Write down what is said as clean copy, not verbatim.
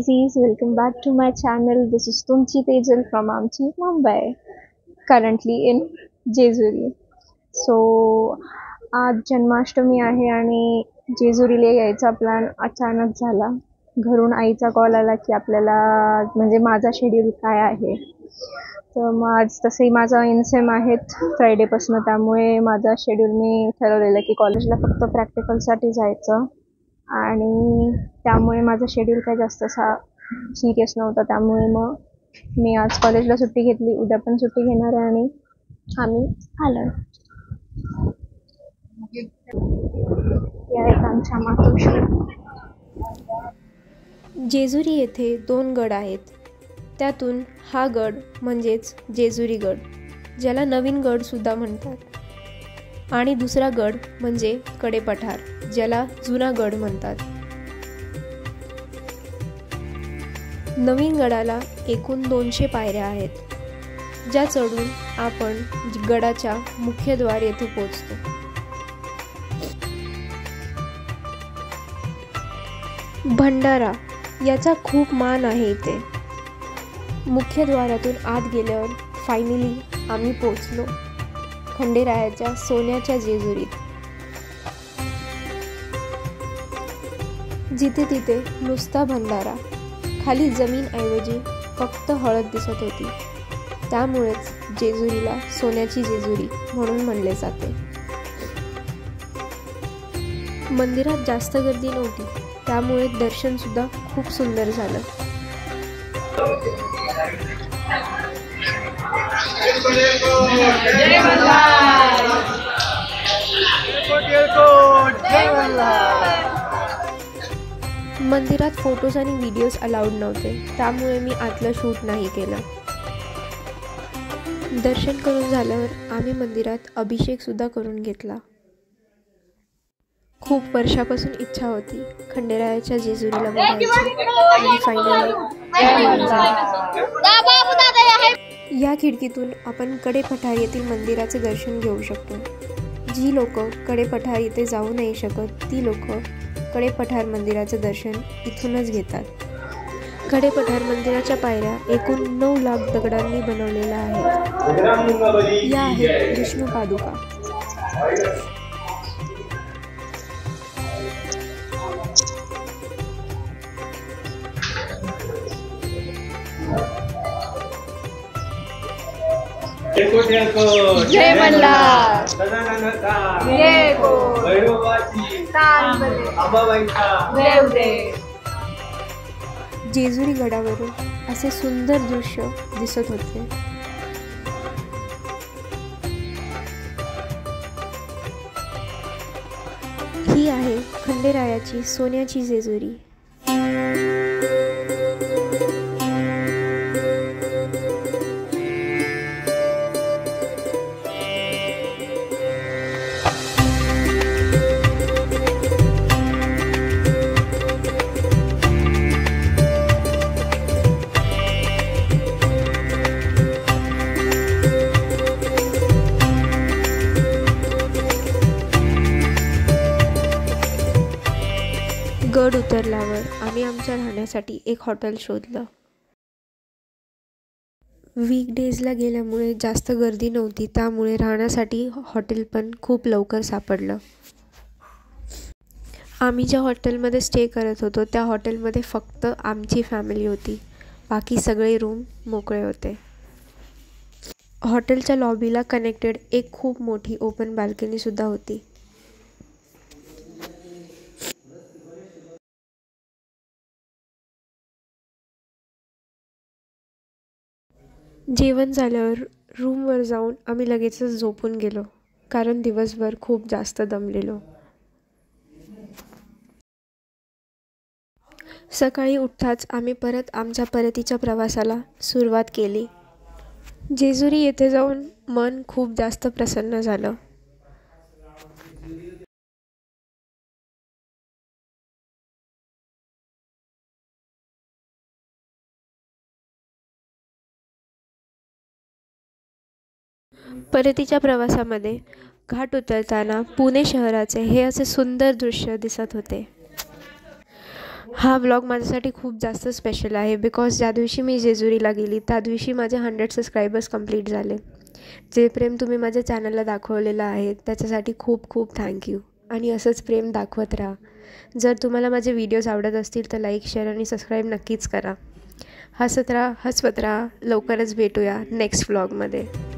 crazies, welcome back to my channel. This is Tunchi Tejal from Amchi, Mumbai, currently in Jejuri. So आज जन्माष्टमी आहे आणि जेजुरीला यायचा plan अचानक झाला. घरून आईचा कॉल आला की आपल्याला म्हणजे माझा शेड्यूल काय आहे. तर मग आज तसंही माझा एनसेम आहेत फ्रायडेपासून, त्यामुळे माझा शेड्यूल मी ठरवलेलं की कॉलेजला फक्त प्रॅक्टिकलसाठी जायचं आणि त्यामुळे माझा शेड्यूल काही जास्त असा सिरियस नव्हता. त्यामुळे मग मी आज कॉलेजला सुट्टी घेतली, उद्या पण सुट्टी घेणार आहे आणि आम्ही आलो. या आहेत आमच्या मातोश्री. जेजुरी येथे 2 गड आहेत. त्यातून हा गड म्हणजेच जेजुरी गड, ज्याला नवीन गडसुद्धा म्हणतात, आणि दुसरा गड म्हणजे कडेपठार, ज्याला जुना गड म्हणतात. नवीन गडाला एकूण 200 पायऱ्या आहेत, ज्या चढून आपण गडाच्या मुख्यद्वार येथे पोहोचतो. भंडारा याचा खूप मान आहे इथे. मुख्यद्वारातून आत गेल्यावर फायनली आम्ही पोहोचलो खंडेरायाच्या सोन्याच्या जेजुरीत. जिथे तिथे नुसता भंडारा, खाली जमीनऐवजी फक्त हळद दिसत होती. त्यामुळेच जेजुरीला सोन्याची जेजुरी म्हणून म्हणले जाते. मंदिरात जास्त गर्दी नव्हती, त्यामुळे दर्शन सुद्धा खूप सुंदर झालं. मंदिरात फोटोज आणि व्हिडिओज अलाउड नव्हते, त्यामुळे मी आतलं शूट नाही केलं. दर्शन करून झाल्यावर आम्ही मंदिरात अभिषेक सुद्धा करून घेतला. खूप वर्षापासून इच्छा होती खंडेरायाच्या जेजुरीला बघायची आणि फायनली. या खिडकीतून आपण कडेपठार येथील मंदिराचे दर्शन घेऊ शकतो. जी लोक कडेपठार येथे जाऊ नाही शकत ती लोक कडेपठार मंदिराचे दर्शन इथूनच घेतात. कडेपठार मंदिराच्या पायऱ्या एकूण 9 लाख दगडांनी बनवलेल्या आहेत. या आहेत विष्णू पादुका. जय मल्हार. जेजुरी गडावरून असे सुंदर दृश्य दिसत होते. ही आहे खंडेरायाची सोन्याची जेजुरी. गड उतरल्यावर आम्ही आमच्या राहण्यासाठी एक हॉटेल शोधलं. वीकडेजला गेल्यामुळे जास्त गर्दी नव्हती, त्यामुळे राहण्यासाठी हॉटेल पण खूप लवकर सापडलं. आम्ही ज्या हॉटेलमध्ये स्टे करत होतो त्या हॉटेलमध्ये फक्त आमची फॅमिली होती, बाकी सगळे रूम मोकळे होते. हॉटेलच्या लॉबीला कनेक्टेड एक खूप मोठी ओपन बाल्कनीसुद्धा होती. जेवण झाल्यावर रूमवर जाऊन आम्ही लगेचच झोपून गेलो, कारण दिवसभर खूप जास्त दमलेलो. सकाळी उठताच आम्ही परत आमच्या परतीच्या प्रवासाला सुरुवात केली. जेजुरी येथे जाऊन मन खूप जास्त प्रसन्न झालं. परतीच्या प्रवासामध्ये घाट उतरताना पुणे शहराचे हे असे सुंदर दृश्य दिसत होते. हा व्लॉग माझ्यासाठी खूप जास्त स्पेशल आहे बिकॉज ज्या दिवशी मी जेजुरीला गेली त्या दिवशी माझे 100 सबस्क्रायबर्स कंप्लीट झाले. जे प्रेम तुम्ही माझ्या चॅनलला दाखवलेलं आहे त्याच्यासाठी खूप खूप थँक्यू आणि असंच प्रेम दाखवत राहा. जर तुम्हाला माझे व्हिडिओज आवडत असतील तर लाईक, शेअर आणि सबस्क्राईब नक्कीच करा. हसत राहा, हसवत राहा. लवकरच भेटूया नेक्स्ट व्लॉगमध्ये.